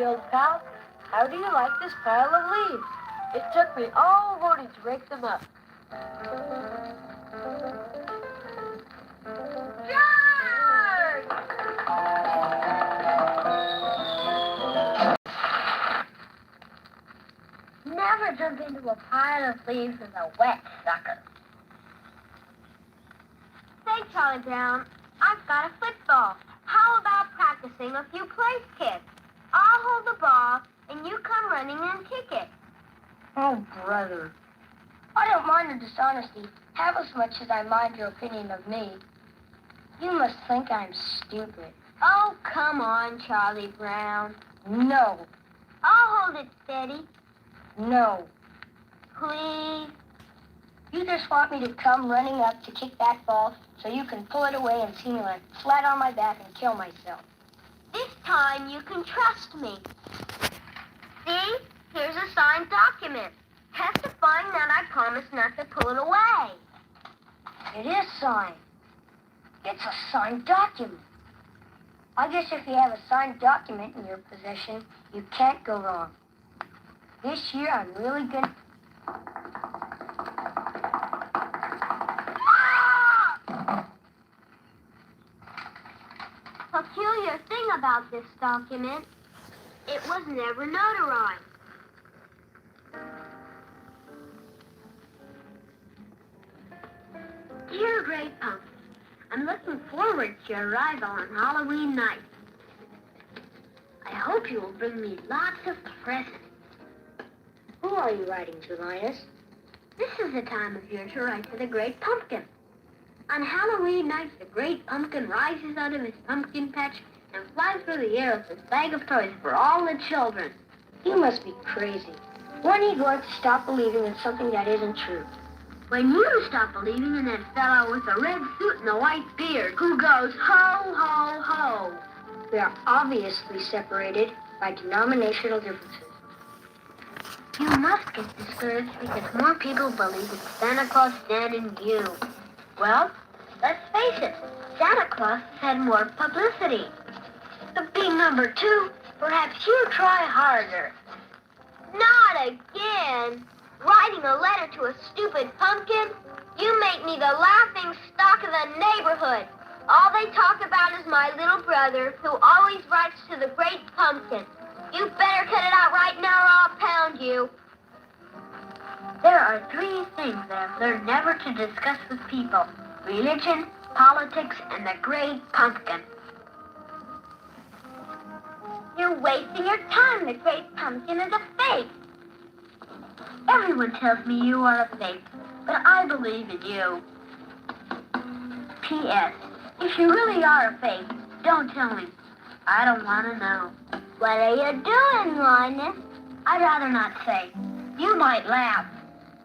old pal. How do you like this pile of leaves? It took me all morning to rake them up. George! Never jump into a pile of leaves with a wet sucker. Say, Charlie Brown, I've got a football. How about practicing a few place kicks? I'll hold the ball, and you come running and kick it. Oh, brother. I don't mind your dishonesty half as much as I mind your opinion of me. You must think I'm stupid. Oh, come on, Charlie Brown. No. I'll hold it steady. No. Please. You just want me to come running up to kick that ball so you can pull it away and see me land flat on my back and kill myself. This time you can trust me. See? Here's a signed document. Testifying that I promised not to pull it away. It is signed. It's a signed document. I guess if you have a signed document in your possession, you can't go wrong. This year I'm really good. Peculiar thing about this document, it was never notarized. Dear Great Pumpkin, I'm looking forward to your arrival on Halloween night. I hope you will bring me lots of presents. Who are you writing to, Linus? This is the time of year to write to the Great Pumpkin. On Halloween night, the Great Pumpkin rises out of his pumpkin patch and flies through the air with his bag of toys for all the children. You must be crazy. When are you going to stop believing in something that isn't true? When you stop believing in that fellow with the red suit and the white beard who goes ho, ho, ho. We are obviously separated by denominational differences. You must get discouraged because more people believe in Santa Claus than in you. Well, let's face it, Santa Claus has had more publicity. So being number two, perhaps you try harder. Not again! Writing a letter to a stupid pumpkin? You make me the laughing stock of the neighborhood. All they talk about is my little brother, who always writes to the Great Pumpkin. You better cut it out right now or I'll pound you. There are three things that I've learned never to discuss with people: religion, politics, and the Great Pumpkin. You're wasting your time. The Great Pumpkin is a fake. Everyone tells me you are a fake, but I believe in you. P.S. If you really are a fake, don't tell me. I don't want to know. What are you doing, Linus? I'd rather not say. You might laugh.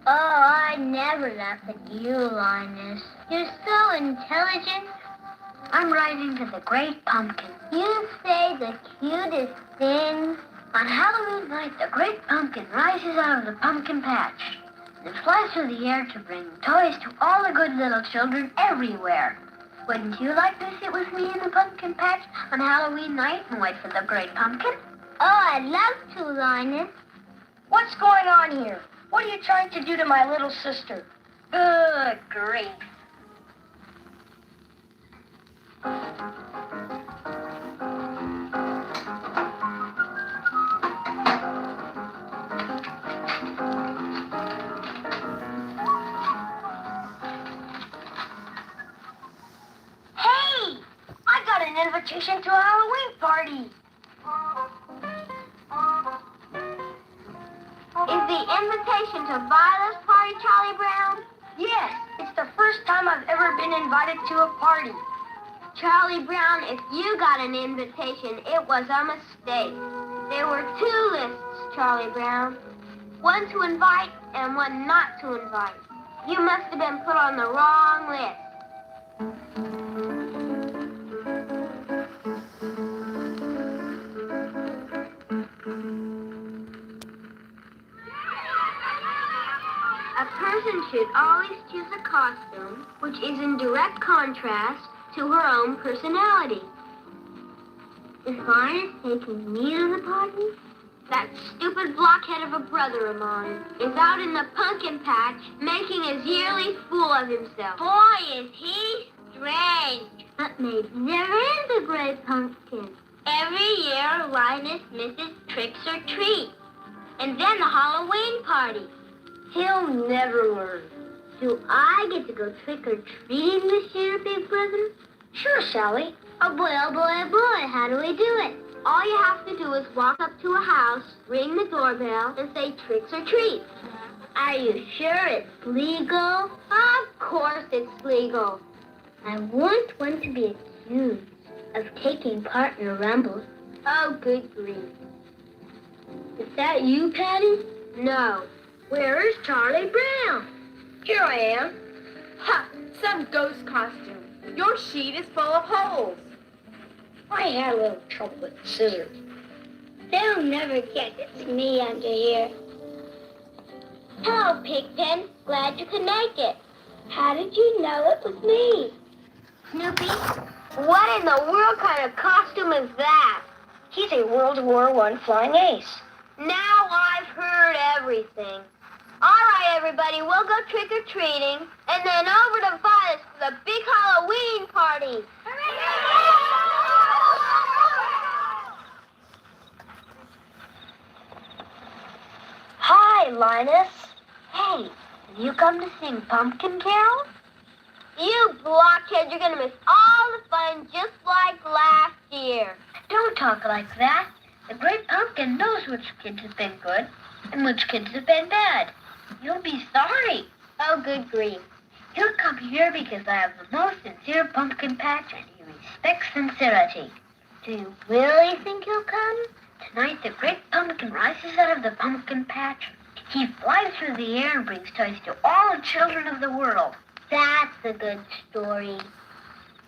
Oh, I never laugh at you, Linus. You're so intelligent. I'm writing to the Great Pumpkin. You say the cutest things. On Halloween night, the Great Pumpkin rises out of the pumpkin patch and flies through the air to bring toys to all the good little children everywhere. Wouldn't you like to sit with me in the pumpkin patch on Halloween night and wait for the Great Pumpkin? Oh, I'd love to, Linus. What's going on here? What are you trying to do to my little sister? Good grief. Hey! I got an invitation to a Halloween party. Is the invitation to Viola's party, Charlie Brown? Yes, it's the first time I've ever been invited to a party. Charlie Brown, if you got an invitation, it was a mistake. There were two lists, Charlie Brown. One to invite and one not to invite. You must have been put on the wrong list. A person should always choose a costume which is in direct contrast to her own personality. Is Linus taking me to the party? That stupid blockhead of a brother of mine is out in the pumpkin patch making his yearly fool of himself. Boy, is he strange. But maybe there is a great pumpkin. Every year, Linus misses tricks or treats. And then the Halloween party. He'll never learn. Do I get to go trick-or-treating this year, Big Brother? Sure, Sally. Oh, boy, oh, boy, oh, boy. How do we do it? All you have to do is walk up to a house, ring the doorbell, and say tricks or treats. Are you sure it's legal? Of course it's legal. I want one to be accused of taking part in a rumble. Oh, good grief. Is that you, Patty? No. Where is Charlie Brown? Here I am. Ha! Some ghost costume. Your sheet is full of holes. I had a little trouble with the scissors. They'll never guess it's me under here. Hello, Pigpen. Glad you could make it. How did you know it was me? Snoopy, what in the world kind of costume is that? He's a World War I flying ace. Now I've heard everything. All right, everybody, we'll go trick-or-treating, and then over to Vitus for the big Halloween party. Hi, Linus. Hey, have you come to sing Pumpkin Carol? You blockhead, you're going to miss all the fun just like last year. Don't talk like that. The Great Pumpkin knows which kids have been good and which kids have been bad. You'll be sorry. Oh, good grief. He'll come here because I have the most sincere pumpkin patch and he respects sincerity. Do you really think he'll come? Tonight the Great Pumpkin rises out of the pumpkin patch. He flies through the air and brings toys to all the children of the world. That's a good story.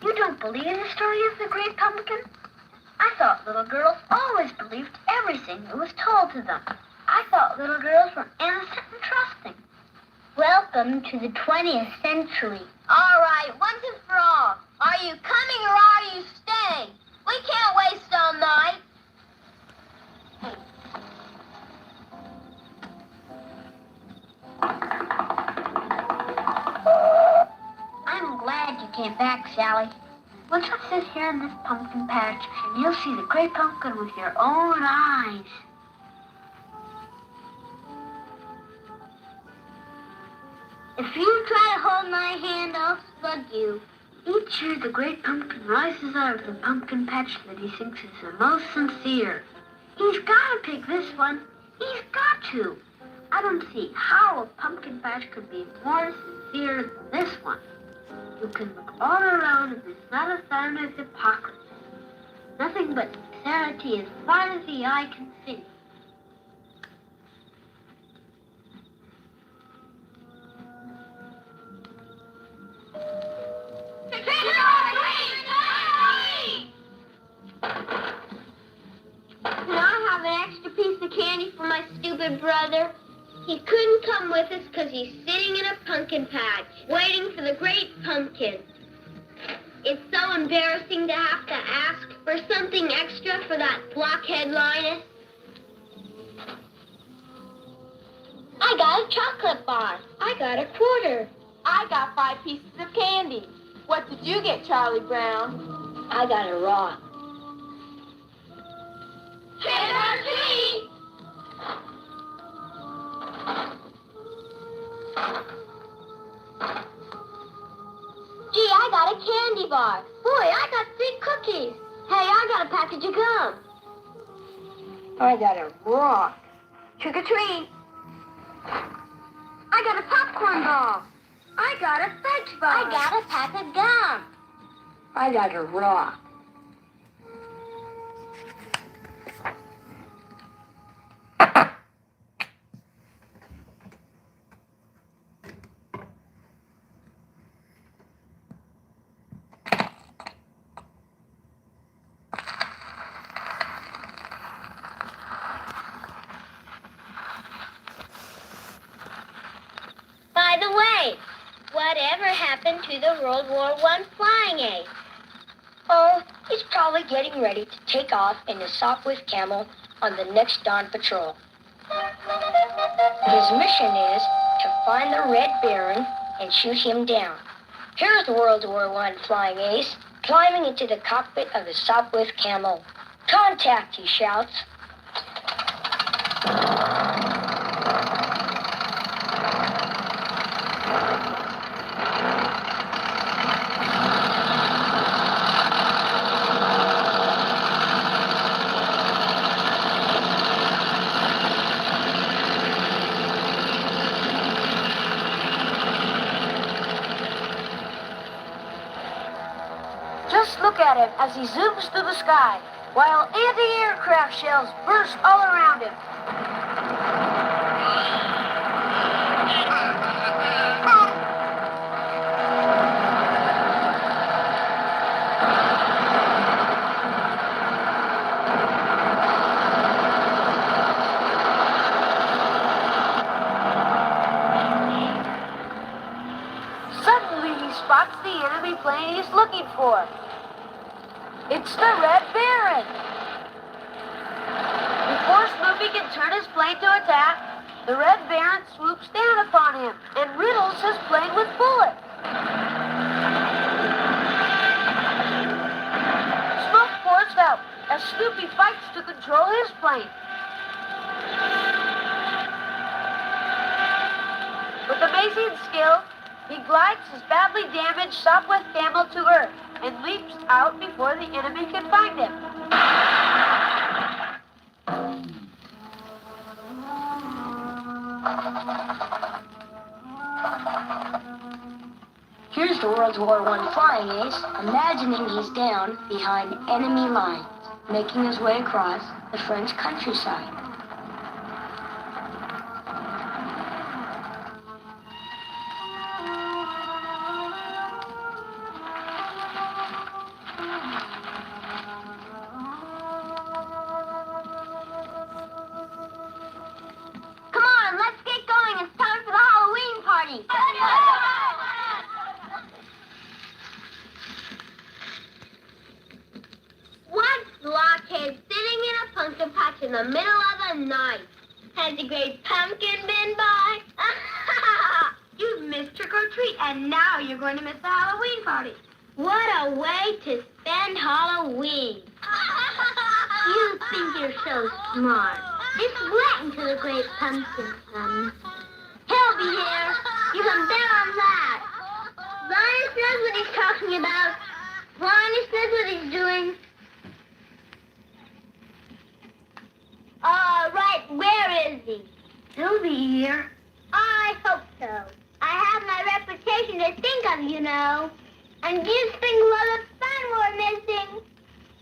You don't believe the story of the Great Pumpkin? I thought little girls always believed everything that was told to them. I thought little girls were innocent and trusting. Welcome to the 20th century. All right, once and for all, are you coming or are you staying? We can't waste all night. I'm glad you came back, Sally. We'll just sit here in this pumpkin patch and you'll see the Great Pumpkin with your own eyes. If you try to hold my hand, I'll slug you. Each year the Great Pumpkin rises out of the pumpkin patch that he thinks is the most sincere. He's got to pick this one. He's got to. I don't see how a pumpkin patch could be more sincere than this one. You can look all around and there's not a sign of hypocrisy. Nothing but sincerity as far as the eye can see. Can I have an extra piece of candy for my stupid brother? He couldn't come with us because he's sitting in a pumpkin patch, waiting for the Great Pumpkin. It's so embarrassing to have to ask for something extra for that blockhead Linus. I got a chocolate bar. I got a quarter. I got 5 pieces of candy. What did you get, Charlie Brown? I got a rock. Trick or treat! Gee, I got a candy bar. Boy, I got 3 cookies. Hey, I got a package of gum. I got a rock. Trick or treat. I got a popcorn ball. I got a fudge bar. I got a pack of gum. I got a rock. By the way, whatever happened to the World War I flying ace? Oh, he's probably getting ready to take off in the Sopwith Camel on the next dawn patrol. His mission is to find the Red Baron and shoot him down. Here's the World War I flying ace climbing into the cockpit of the Sopwith Camel. Contact, he shouts. Just look at him as he zooms through the sky, while anti-aircraft shells burst all around him. Suddenly he spots the enemy plane he's looking for. It's the Red Baron! Before Snoopy can turn his plane to attack, the Red Baron swoops down upon him and riddles his plane with bullets. Smoke pours out as Snoopy fights to control his plane. With amazing skill, he glides his badly damaged Sopwith Camel to Earth and leaps out before the enemy can find him. Here's the World War I flying ace, imagining he's down behind enemy lines, making his way across the French countryside. Come on, let's get going. It's time for the Halloween party. One blockhead sitting in a pumpkin patch in the middle of the night. Has the great pumpkin been by? You've missed trick or treat, and now you're going to miss the Halloween party. What a way to spend Halloween. You think you're so smart. It's wet until the great pumpkin comes. He'll be here. You can bet on that. Linus knows what he's talking about. Linus knows what he's doing. Right, where is he? He'll be here. I hope so. I have my reputation to think of, you know. And you think a lot of fun we're missing.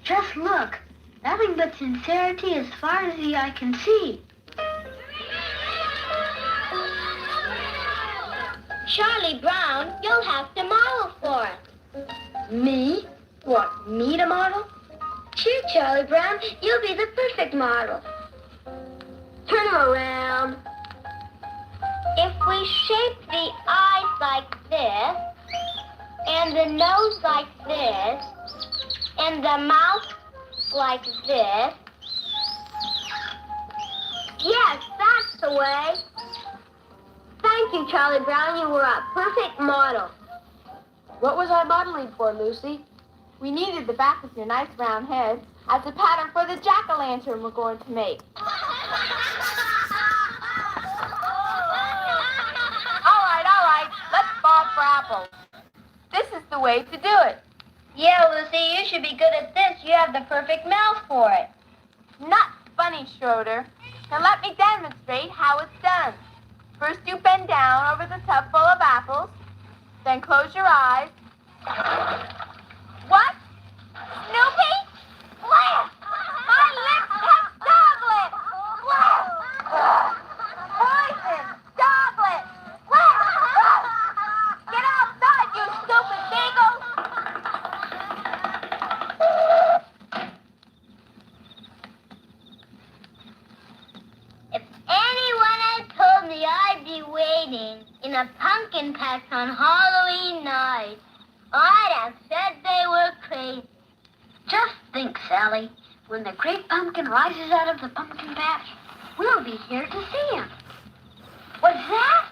Just look. Nothing but sincerity as far as the eye can see. Charlie Brown, you'll have to model for us. Me? What, me to model? Sure, Charlie Brown, you'll be the perfect model. Turn him around. If we shape the eyes like this, and the nose like this, and the mouth like this. Yes, that's the way. Thank you, Charlie Brown. You were a perfect model. What was I modeling for, Lucy? We needed the back of your nice round head as a pattern for the jack-o'-lantern we're going to make. All right. Let's fall for apples. This is the way to do it. Yeah, Lucy, you should be good at this. You have the perfect mouth for it. Not funny, Schroeder. Now let me demonstrate how it's done. First you bend down over the tub full of apples, then close your eyes. What? Snoopy? Blast! My lips have doglet! Blast! Poison! Doglet! Blast! Get outside, you stupid beagles! If anyone had told me I'd be waiting in a pumpkin patch on Halloween night, I'd have said they were crazy. Just think, Sally? When the great pumpkin rises out of the pumpkin patch, we'll be here to see him. What's that?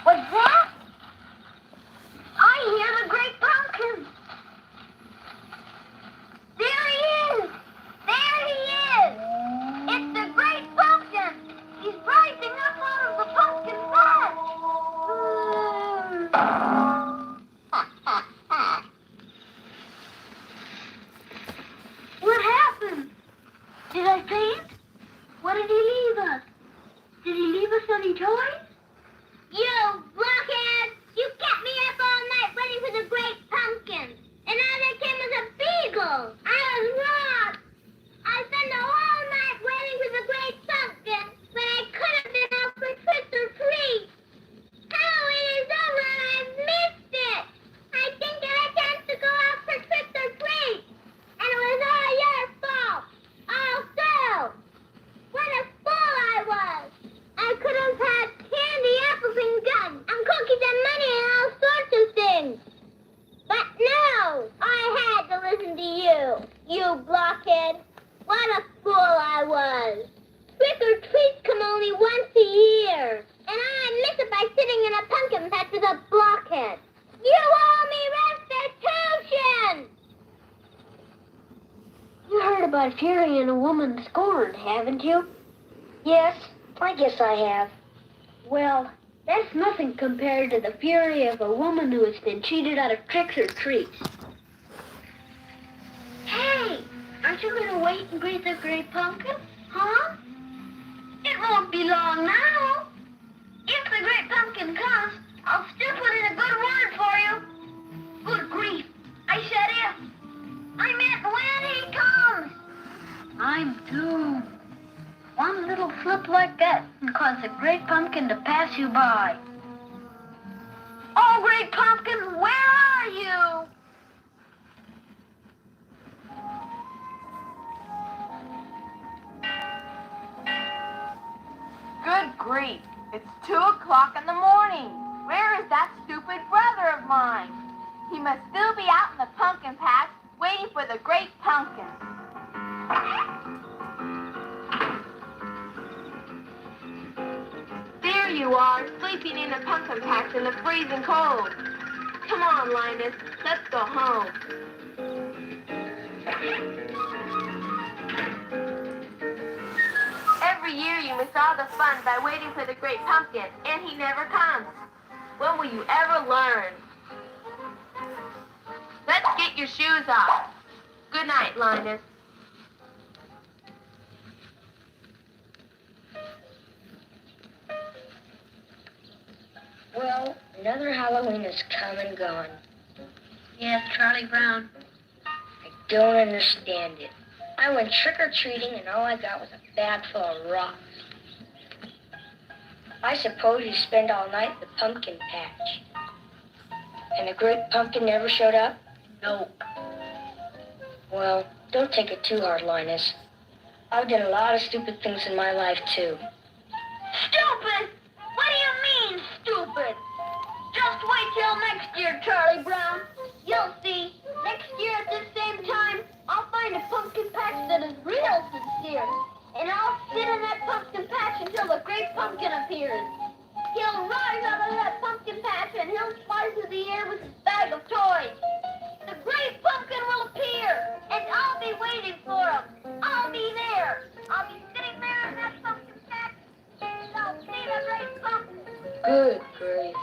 What's that? I hear the great pumpkin. There he is! There he is! It's the great pumpkin! He's rising up out of the pumpkin patch! What happened? Did I faint? What did he leave us? Did he leave us any toys? You blockhead! You kept me up all night waiting for the great pumpkin. And all that came was a beagle. I was robbed. I spent the whole night waiting for the great pumpkin when I could have been out for trick or treat. Halloween is over and I missed it. I didn't get a chance to go out for trick or treat. And it was all your fault. All Phil. What a fool I was. I could have had candy, apples, and gum, and cookies and money and all sorts of things. But no, I had to listen to you, you blockhead. What a fool I was. Trick or treats come only once a year, and I miss it by sitting in a pumpkin patch with a blockhead. You owe me restitution! You heard about Fury and a woman scorned, haven't you? Yes, I guess I have. Well, that's nothing compared to the fury of a woman who has been cheated out of tricks or treats. Hey, aren't you going to wait and greet the great pumpkin? Huh? It won't be long now. If the great pumpkin comes, I'll still put in a good word for you. Good grief. I said if. I meant when he comes. I'm doomed. One little flip like that can cause the great pumpkin to pass you by. Oh, great pumpkin, where are you? Good grief. It's 2 o'clock in the morning. Where is that stupid brother of mine? He must still be out in the pumpkin patch waiting for the great pumpkin. There you are, sleeping in the pumpkin patch in the freezing cold. Come on, Linus, let's go home. Every year you miss all the fun by waiting for the great pumpkin, and he never comes. When will you ever learn? Let's get your shoes off. Good night, Linus. Well, another Halloween has come and gone. Yes, Charlie Brown. I don't understand it. I went trick-or-treating and all I got was a bag full of rocks. I suppose you spend all night in the pumpkin patch. And the great pumpkin never showed up? No. Well, don't take it too hard, Linus. I've done a lot of stupid things in my life, too. Stupid? What do you mean, stupid? Just wait till next year, Charlie Brown. You'll see. Next year at this same time, I'll find a pumpkin patch that is real sincere. And I'll sit in that pumpkin patch until the great pumpkin appears. He'll rise out of that pumpkin patch and he'll fly through the air with his bag of toys. The great pumpkin will appear, and I'll be waiting for him. I'll be there. I'll be sitting there in that pumpkin patch, and I'll see the great pumpkin. Good grief.